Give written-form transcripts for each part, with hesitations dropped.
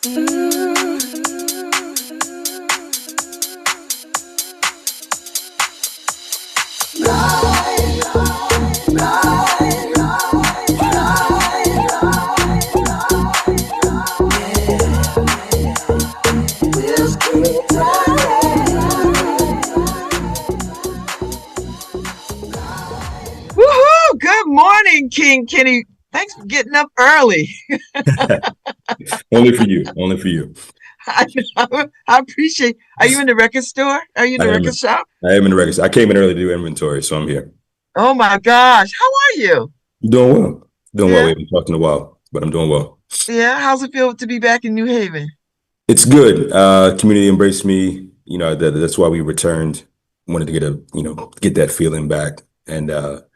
Woohoo! Good morning, King Kenney. Thanks for getting up early. Only for you. Only for you. I appreciate. Are you in the record store? Are you in I the am. record shop? I am in the records. I came in early to do inventory, so I'm here. Oh my gosh, how are you? Doing well. Doing well. We Yeah, haven't talked in a while, but I'm doing well. yeah. How's it feel to be back in New Haven? It's good. Community embraced me. That's why we returned. Wanted to get that feeling back. And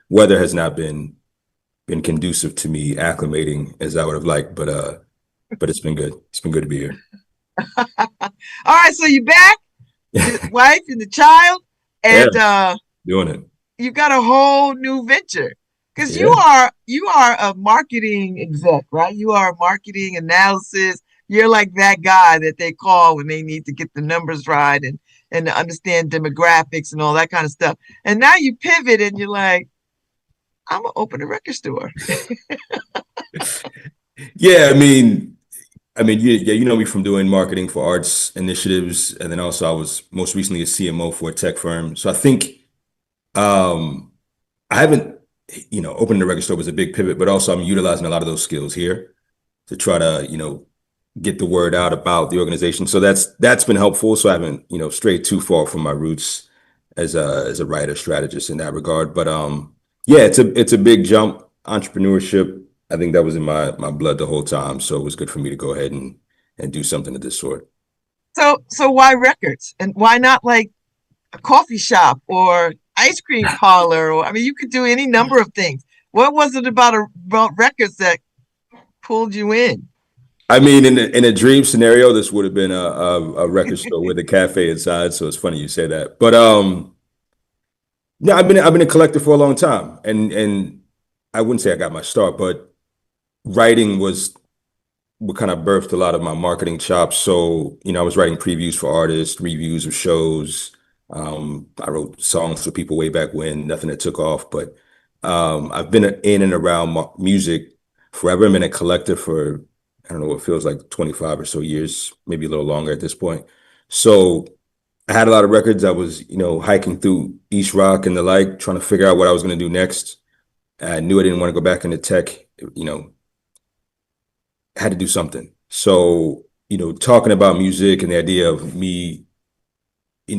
weather has not been conducive to me acclimating as I would have liked, but it's been good. It's been good to be here. All right, so you're back, the wife and the child, Yeah, and doing it. you got a whole new venture. Because you Yeah. are a marketing exec, right? You are a marketing analysis. You're like that guy that they call when they need to get the numbers right and to understand demographics and all that kind of stuff. And now you pivot and you're like, I'm gonna open a record store. Yeah, yeah, you know me from doing marketing for arts initiatives, and then also I was most recently a CMO for a tech firm. So I think um, I haven't, opening the record store was a big pivot, but also I'm utilizing a lot of those skills here to try to, get the word out about the organization. So that's been helpful. So I haven't, strayed too far from my roots as a writer strategist in that regard. But yeah, it's a big jump. Entrepreneurship, I think that was in my blood the whole time. So it was good for me to go ahead and do something of this sort. So why records? And why not like a coffee shop or ice cream parlor? Or I mean, you could do any number of things. What was it about records that pulled you in? I mean, in a dream scenario, this would have been a record store with a cafe inside. So it's funny you say that. But no, I've been a collector for a long time, and I wouldn't say I got my start, but writing was what kind of birthed a lot of my marketing chops. So, I was writing previews for artists, reviews of shows. I wrote songs for people way back when, nothing that took off, but I've been in and around music forever. I've been a collector for, I don't know, what feels like 25 or so years, maybe a little longer at this point. So I had a lot of records. I was, hiking through East Rock and the like, trying to figure out what I was going to do next. I knew I didn't want to go back into tech, you know, had to do something. So, talking about music and the idea of me,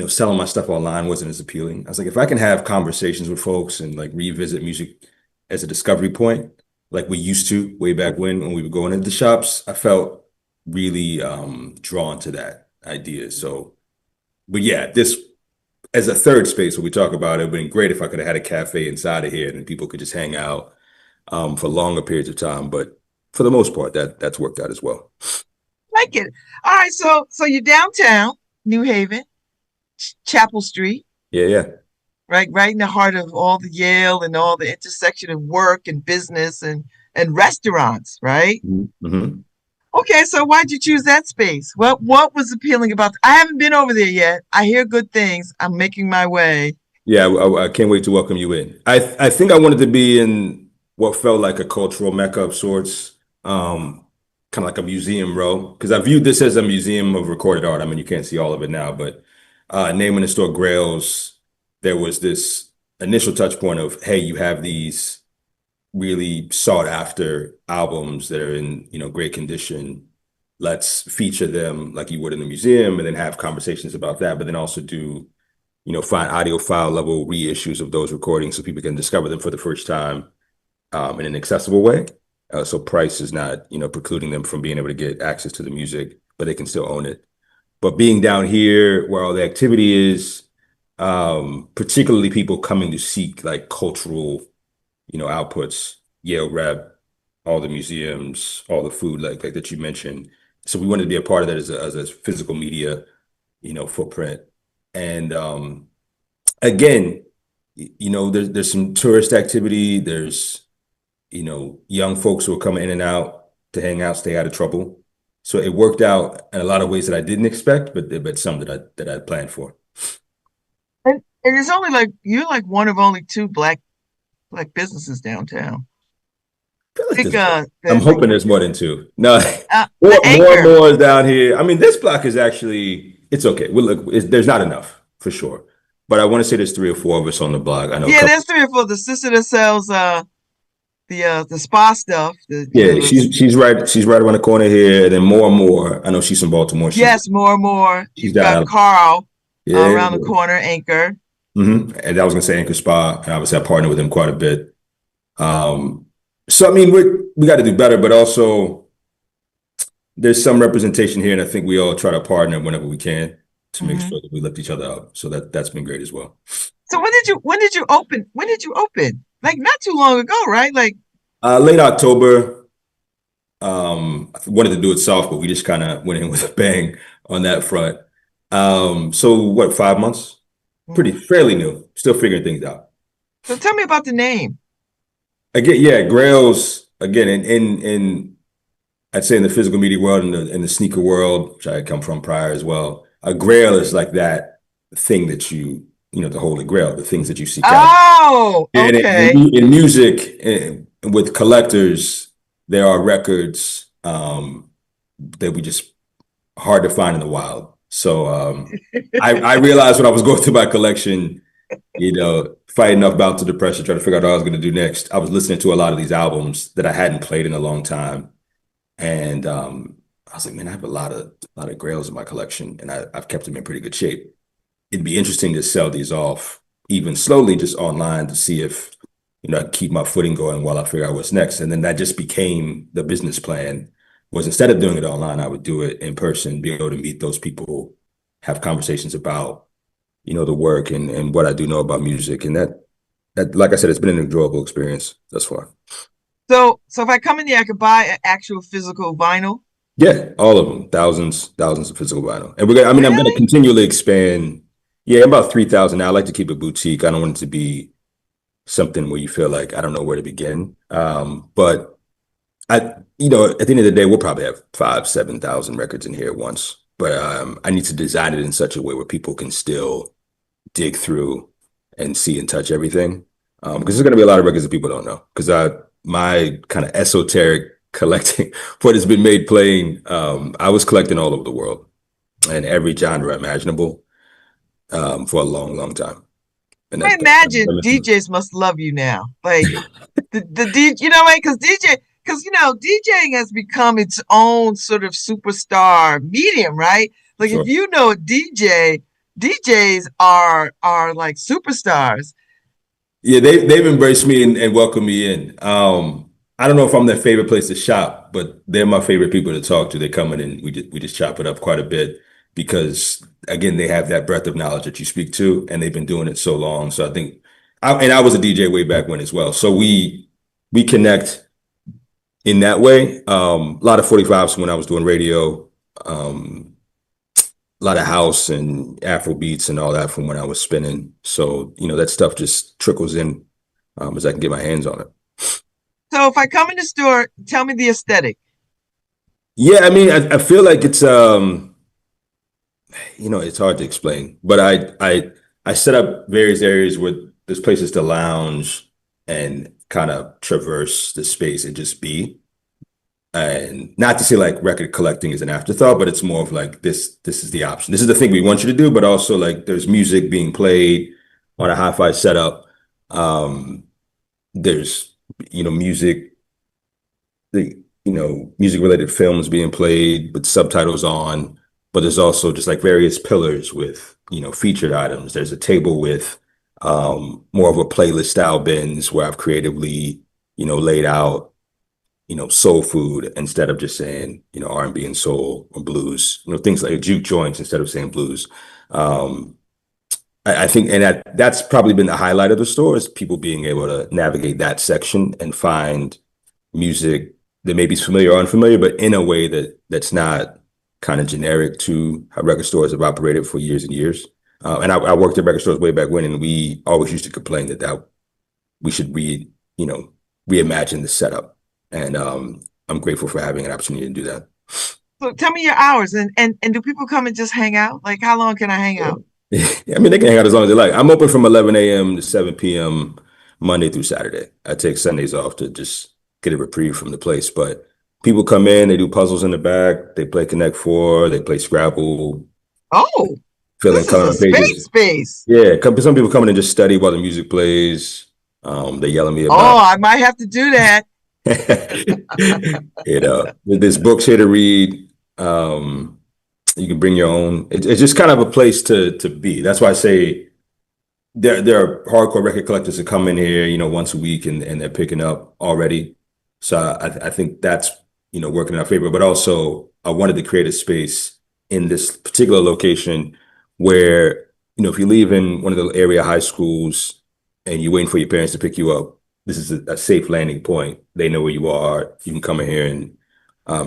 selling my stuff online wasn't as appealing. I was like, if I can have conversations with folks and like revisit music as a discovery point, like we used to way back when we were going into the shops, I felt really drawn to that idea. So, but yeah, this as a third space when we talk about it, it would been great if I could have had a cafe inside of here and people could just hang out for longer periods of time. But for the most part, that's worked out as well. Like it. All right, so you're downtown, New Haven, Chapel Street, Yeah, yeah. right in the heart of all the Yale and all the intersection of work and business and restaurants, right? Mm-hmm. Okay, so why'd you choose that space? What was appealing about I haven't been over there yet. I hear good things. I'm making my way. Yeah, I can't wait to welcome you in. I think I wanted to be in what felt like a cultural mecca of sorts, kind of like a museum row, because I viewed this as a museum of recorded art. I mean, you can't see all of it now, but naming the store Grails, there was this initial touch point of, hey, you have these really sought after albums that are in, great condition. Let's feature them like you would in a museum and then have conversations about that, but then also do find audio file level reissues of those recordings so people can discover them for the first time in an accessible way. So price is not, precluding them from being able to get access to the music, but they can still own it. But being down here where all the activity is, particularly people coming to seek like cultural, outputs, Yale Rep, all the museums, all the food like that you mentioned. So we wanted to be a part of that as a physical media, footprint. And again, there's some tourist activity. There's, young folks who are coming in and out to hang out, stay out of trouble. So it worked out in a lot of ways that I didn't expect, but some that I planned for. And it's only like you're like one of only two black businesses downtown. I feel like Like I'm there's like hoping there's more than two. No, the more and anchor. more is down here. I mean, this block is actually it's okay. We look, there's not enough for sure, but I want to say there's three or four of us on the block. I know a Yeah, couple. there's three or four. The sister that sells the spa stuff. The you Yeah, know the she's right around the corner here, and then more and more. I know she's from Baltimore. yes, more and more. She's You've got down. Carl Yeah. around the corner, anchor. And I was gonna say Anchor Spa, and obviously I partner with them quite a bit. Um, so I mean, we got to do better, but also there's some representation here, and I think we all try to partner whenever we can to make Hmm. sure that we lift each other up. So that's been great as well. So when did you open? When did you open? Like not too long ago, right? Like Late October. I wanted to do it soft, but we just kind of went in with a bang on that front. So what, 5 months? Pretty mhm. fairly new, still figuring things out. So tell me about the name. Again, yeah, Grails again in I'd say in the physical media world and in the sneaker world, which I come from prior as well. A Grail is like that thing that the Holy Grail, the things that you seek out. Oh, And okay. in music, with collectors, there are records that we just hard to find in the wild. So I realized when I was going through my collection, fighting off bouts of depression, trying to figure out what I was going to do next. I was listening to a lot of these albums that I hadn't played in a long time, and I was like, man, I have a lot of Grails in my collection, and I've kept them in pretty good shape. It'd be interesting to sell these off even slowly, just online to see if I can keep my footing going while I figure out what's next. And then that just became the business plan. Was instead of doing it online, I would do it in person, be able to meet those people, have conversations about the work and what I do know about music, and that like I said, it's been an enjoyable experience thus far. So if I come in here, I could buy an actual physical vinyl. Yeah, all of them, thousands of physical vinyl, and I'm gonna Really? continually expand. Yeah, I'm about 3,000 now. I like to keep it boutique. I don't want it to be something where you feel like I don't know where to begin. But at the end of the day, we'll probably have 7,000 records in here at once. But I need to design it in such a way where people can still dig through and see and touch everything. Because there's Hmm. going to be a lot of records that people don't know. Because my kind of esoteric collecting, what has been made plain, I was collecting all over the world and every genre imaginable for a long, long time. And I that's imagine DJs must love you now. Like the DJ, right? Because DJing has become its own sort of superstar medium, right? Like if sure. you know a DJ, DJs are like superstars. Yeah, they've embraced me and welcomed me in. I don't know if I'm their favorite place to shop, but they're my favorite people to talk to. They come in and we just chop it up quite a bit because again, they have that breadth of knowledge that you speak to, and they've been doing it so long. So I think, I was a DJ way back when as well. So we connect in that way. A lot of 45s when I was doing radio. A lot of house and Afro beats and all that from when I was spinning. So, that stuff just trickles in as I can get my hands on it. So if I come in the store, tell me the aesthetic. Yeah, I mean, I feel like it's hard to explain, but I set up various areas where there's places to lounge and kind of traverse the space and just be. And not to say like record collecting is an afterthought, but it's more of like this is the option. This is the thing we want you to do, but also like there's music being played on a hi-fi setup. There's music, music related films being played with subtitles on, but there's also just like various pillars with featured items. There's a table with more of a playlist style bins where I've creatively laid out soul food instead of just saying, R&B and soul or blues, things like juke joints instead of saying blues. Um, I think, and that's probably been the highlight of the store is people being able to navigate that section and find music that maybe is familiar or unfamiliar, but in a way that's not kind of generic to how record stores have operated for years and years. And I worked at record stores way back when, and we always used to complain that we should you know, reimagine the setup. And I'm grateful for having an opportunity to do that. So tell me your hours and do people come and just hang out? Like how long can I hang out? I mean, they can hang out as long as they like. I'm open from 11 a.m. to 7 p.m. Monday through Saturday. I take Sundays off to just get a reprieve from the place. But people come in, they do puzzles in the back, they play Connect Four, they play Scrabble, Oh, fill in this is a coloring space pages. space. Yeah, some people come in and just study while the music plays. They yell at me Oh, about, I might have to do that. there's books here to read. You can bring your own. It's just kind of a place to be. That's why I say there are hardcore record collectors that come in here, once a week and they're picking up already. So I think that's, working in our favor. But also I wanted to create a space in this particular location where, if you leave in one of the area high schools and you're waiting for your parents to pick you up, this is a safe landing point. They know where you are. You can come in here and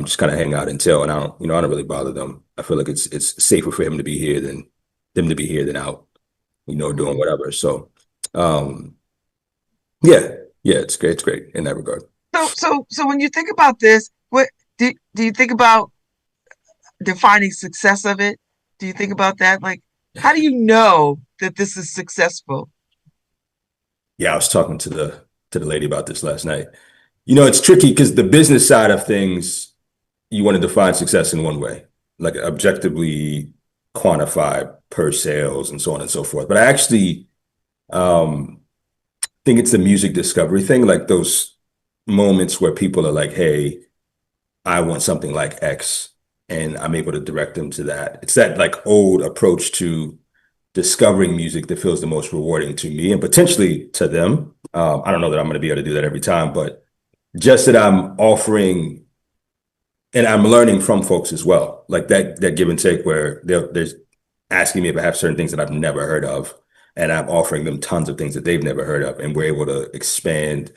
just kind of hang out and chill. And I don't really bother them. I feel like it's safer for him to be here than them to be here than out, doing Hmm. whatever. So, um, yeah, yeah, it's great. It's great in that regard. So when you think about this, what do you think about defining success of it? Do you think about that? Like, how do you know that this is successful? Yeah, I was talking to the lady about this last night. It's tricky because the business side of things, you want to define success in one way, like objectively quantify per sales and so on and so forth. But I actually um, think it's the music discovery thing, like those moments where people are like, "Hey, I want something like X," and I'm able to direct them to that. It's that like old approach to discovering music that feels the most rewarding to me and potentially to them. I don't know that I'm going to be able to do that every time, but just that I'm offering and I'm learning from folks as well, like that give and take where there's asking me if I have certain things that I've never heard of, and I'm offering them tons of things that they've never heard of, and we're able to expand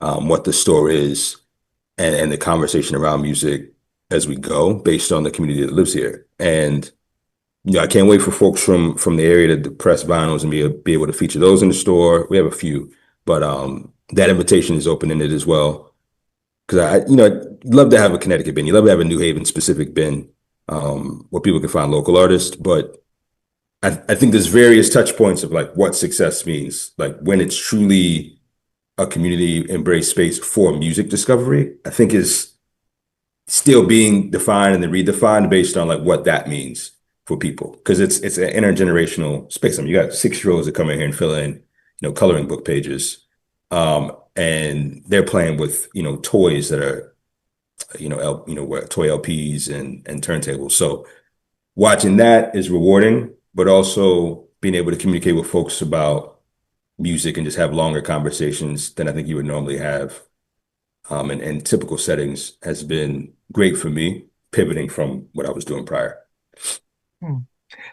what the store is and the conversation around music as we go based on the community that lives here. And I can't wait for folks from the area to press vinyls and be able to feature those in the store. We have a few, but that invitation is open in it as well. Because I'd love to have a Connecticut bin. You love to have a New Haven specific bin where people can find local artists. But I think there's various touch points of like what success means, like when it's truly a community embrace space for music discovery, I think is still being defined and then redefined based on like what that means for people. Because it's an intergenerational space. I mean, you got 6 year olds that come in here and fill in, coloring book pages. And they're playing with, toys that are, toy LPs and turntables. So watching that is rewarding, but also being able to communicate with folks about music and just have longer conversations than I think you would normally have in typical settings has been great for me, pivoting from what I was doing prior. Hmm.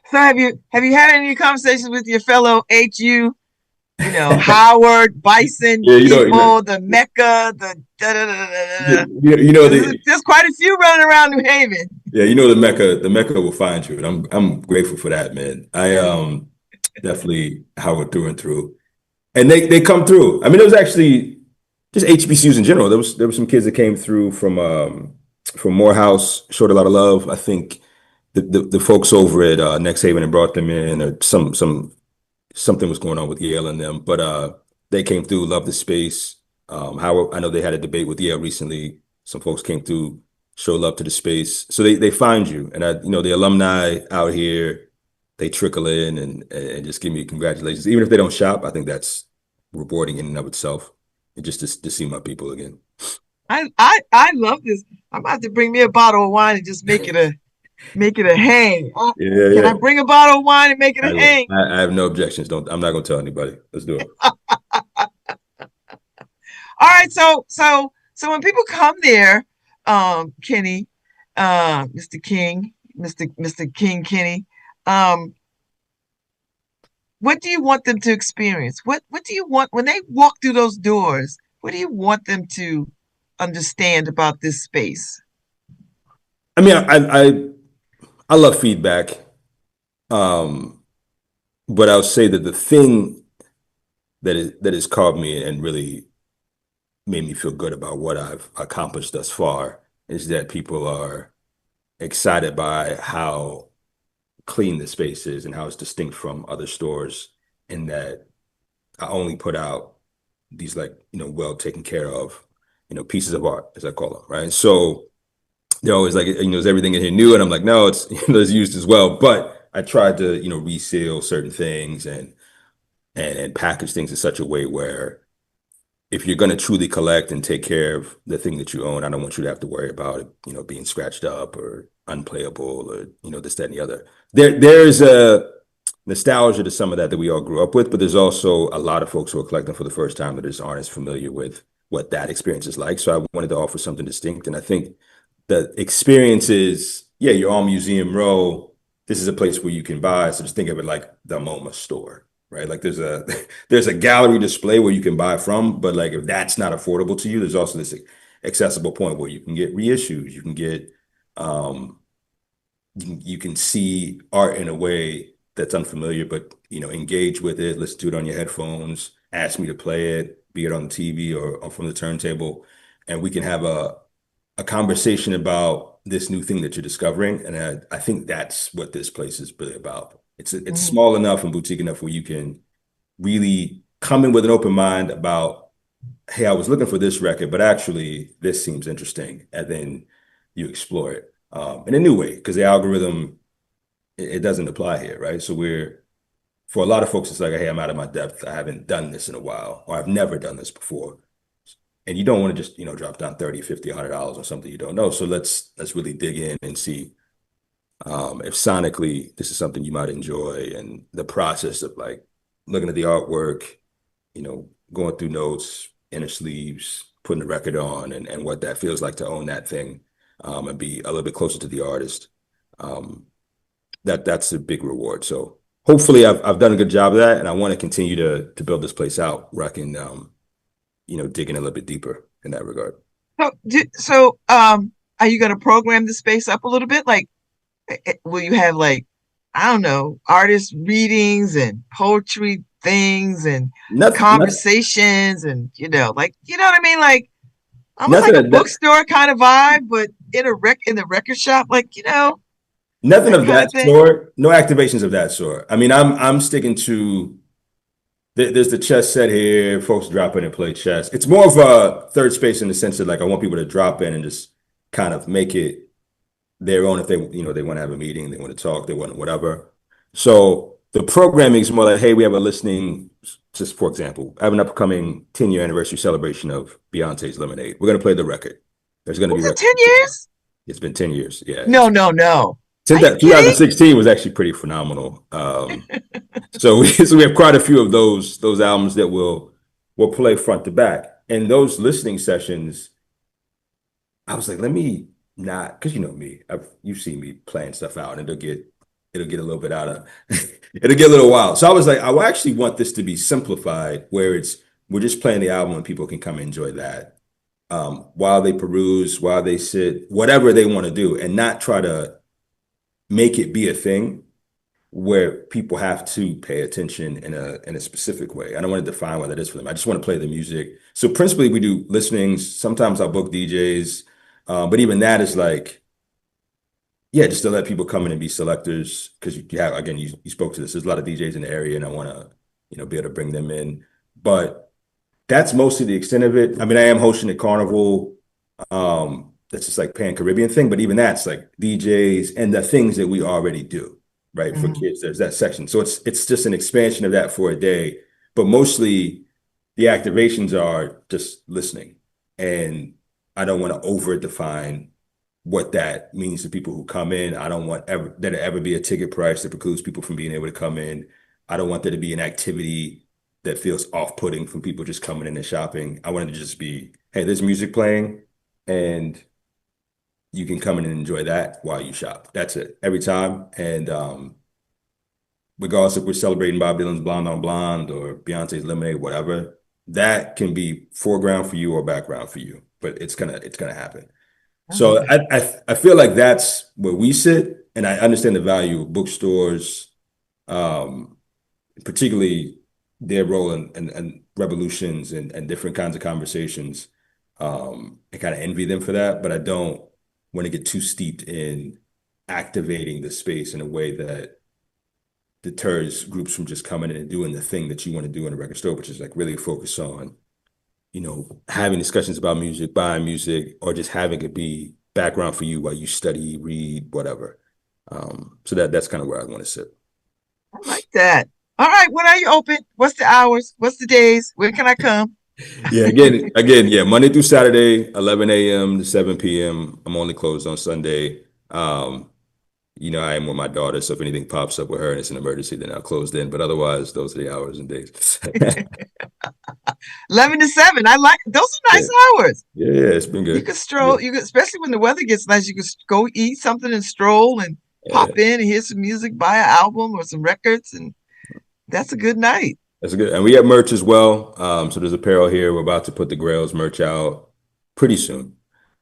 So have you had any conversations with your fellow HU? You know, Howard, Bison Yeah, people, the Mecca, the da da da da da. Da. There's, the there's quite a few running around New Haven. yeah, the Mecca will find you, and I'm grateful for that, man. I definitely Howard through and through, and they come through. I mean, it was actually just HBCUs in general. There were some kids that came through from Morehouse, showed a lot of love. I think the folks over at Next Haven and brought them in, or something was going on with Yale and them, but they came through, loved the space. How I know they had a debate with Yale recently. Some folks came through, show love to the space, so they find you, and the alumni out here, they trickle in and just give me congratulations, even if they don't shop. I think that's rewarding in and of itself, and just to see my people again. I love this. I'm about to bring me a bottle of wine and just make it a hang. Yeah, Can I yeah. bring a bottle of wine and make it a I will. hang? I have no objections. Don't. I'm not gonna tell anybody. Let's do it. All right, so when people come there, Kenny, Mr. King, Mr. King Kenny, um, what do you want them to experience? What do you want when they walk through those doors? What do you want them to understand about this space? I mean, I love feedback. Um, but I'll say that the thing that has caught me and really made me feel good about what I've accomplished thus far is that people are excited by how clean the space is and how it's distinct from other stores in that I only put out these like, well taken care of, pieces of art, as I call them, right? So they're always like, is everything in here new? And I'm like, no, it's, it's used as well. But I tried to, reseal certain things and package things in such a way where if you're going to truly collect and take care of the thing that you own, I don't want you to have to worry about it, being scratched up or unplayable or, this, that, and the other. There's a nostalgia to some of that we all grew up with, but there's also a lot of folks who are collecting for the first time that just aren't as familiar with what that experience is like. So I wanted to offer something distinct. And I think the experience is, yeah, you're on Museum Row. This is a place where you can buy. So just think of it like the MoMA store, right? Like there's a there's a gallery display where you can buy from, but like if that's not affordable to you, there's also this accessible point where you can get reissues, you can get um you can see art in a way that's unfamiliar, but engage with it, listen to it on your headphones, ask me to play it, be it on the TV or from the turntable, and we can have a conversation about this new thing that you're discovering. And I think that's what this place is really about. It's Mhm. small enough and boutique enough where you can really come in with an open mind about, hey, I was looking for this record, but actually this seems interesting. And then you explore it in a new way because the algorithm, it doesn't apply here, right? So for a lot of folks, it's like, hey, I'm out of my depth. I haven't done this in a while, or I've never done this before. And you don't want to just, drop down 30, 50, $100 on something you don't know. So let's really dig in and see if sonically this is something you might enjoy and the process of like looking at the artwork, going through notes, inner sleeves, putting the record on and what that feels like to own that thing and be a little bit closer to the artist. Um, that's a big reward. So hopefully I've done a good job of that and I want to continue to build this place out where I can dig in a little bit deeper in that regard. So, are you going to program the space up a little bit? Like, will you have like, I don't know, artist readings and poetry things and Nothing, conversations and like, you know what I mean? Like almost nothing like a of that, bookstore kind of vibe, but in the record shop, like, nothing that of kind that of thing. sort. No activations of that sort. I mean, I'm sticking to there's the chess set here. Folks drop in and play chess. It's more of a third space in the sense that like I want people to drop in and just kind of make it their own if they want to have a meeting, they want to talk, they want whatever. So the programming is more like, hey, we have a listening, just for example, I have an upcoming 10-year anniversary celebration of Beyonce's Lemonade. We're gonna play the record. There's gonna be Was it record. 10 years? It's been 10 years. Yeah. No, no, no. Since Are you that kidding? 2016 was actually pretty phenomenal. So we have quite a few of those albums that will play front to back. And those listening sessions, I was like, let me not, because you know me, you've seen me playing stuff out, and it'll get a little bit out of it'll get a little wild. So I was like, I will actually want this to be simplified, where we're just playing the album and people can come and enjoy that while they peruse, while they sit, whatever they want to do, and not try to make it be a thing where people have to pay attention in a specific way. I don't want to define what that is for them. I just want to play the music. So principally, we do listenings. Sometimes I'll book DJs, but even that is like, yeah, just to let people come in and be selectors because you have again, you spoke to this. There's a lot of DJs in the area, and I want to be able to bring them in. But that's mostly the extent of it. I mean, I am hosting a carnival. That's just like Pan Caribbean thing, but even that's like DJs and the things that we already do, right? For Mhm. kids, there's that section. So it's just an expansion of that for a day, but mostly the activations are just listening. And I don't want to over define what that means to people who come in. I don't want there to ever be a ticket price that precludes people from being able to come in. I don't want there to be an activity that feels off-putting from people just coming in and shopping. I want it to just be, hey, there's music playing and you can come in and enjoy that while you shop. That's it every time. And regardless if we're celebrating Bob Dylan's Blonde on Blonde or Beyonce's Lemonade, whatever, that can be foreground for you or background for you, but it's gonna happen. I love So it. I feel like that's where we sit, and I understand the value of bookstores, um, particularly their role in revolutions and different kinds of conversations. I kind of envy them for that, but I don't want to get too steeped in. activating the space in a way that deters groups from just coming in and doing the thing that you want to do in a record store, which is like really focus on, having discussions about music, buying music, or just having it be background for you while you study, read, whatever. So that's kind of where I want to sit. I like that. All right, when are you open? What's the hours? What's the days? When can I come? Yeah, again, yeah, Monday through Saturday, 11 a.m. to 7 p.m. I'm only closed on Sunday. I am with my daughter, so if anything pops up with her and it's an emergency, then I'll close in. But otherwise, those are the hours and days. 11 to 7. I like those are Yeah, nice hours. yeah, it's been You good. could stroll, you could, especially when the weather gets nice, you could go eat something and stroll and Yeah, pop in and hear some music, buy an album or some records, and that's a good night. that's good. And we have merch as well. So there's apparel here. We're about to put the Grails merch out pretty soon,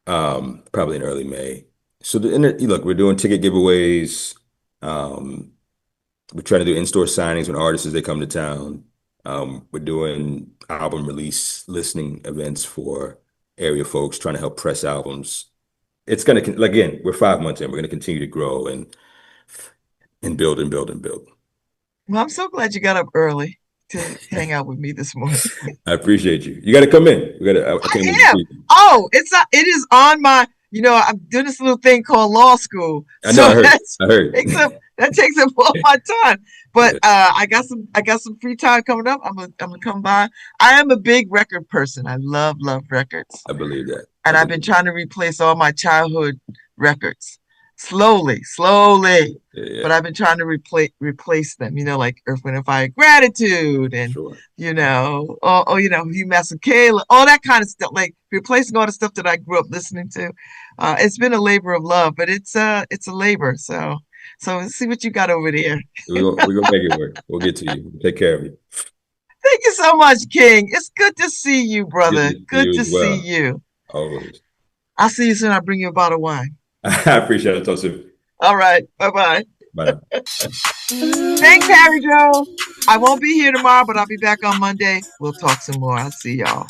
probably in early May. So look, we're doing ticket giveaways. Um, we're trying to do in-store signings when artists as they come to town. We're doing album release listening events for area folks, trying to help press albums. It's gonna again, we're 5 months in. We're gonna continue to grow and build and build and build. Well, I'm so glad you got up early to hang out with me this morning. I appreciate you. You got to come in. I can't wait to I am. see you. Oh, it is on my, I'm doing this little thing called law school. I know. So I heard. I heard. that takes up all my time. But Yeah, I got some free time coming up. I'm gonna come by. I am a big record person. I love records. I believe that. I And I've been believe trying to replace all my childhood records slowly. that. Yeah, But I've been trying to replace them, like Earth, Wind and Fire, Gratitude, and sure. Hugh Masekela, all that kind of stuff, like replacing all the stuff that I grew up listening to. It's been a labor of love, but it's a labor. So let's see what you got over there. We're gonna make it work. We'll get to you. Take care of you. Thank you so much, King. It's good to see you, Good brother. to see Good you to as see well. you. Always. I'll see you soon. I'll bring you a bottle of wine. I appreciate it. Talk soon. All right. Bye bye. Bye now. Thanks, Harry Joe. I won't be here tomorrow, but I'll be back on Monday. We'll talk some more. I'll see y'all.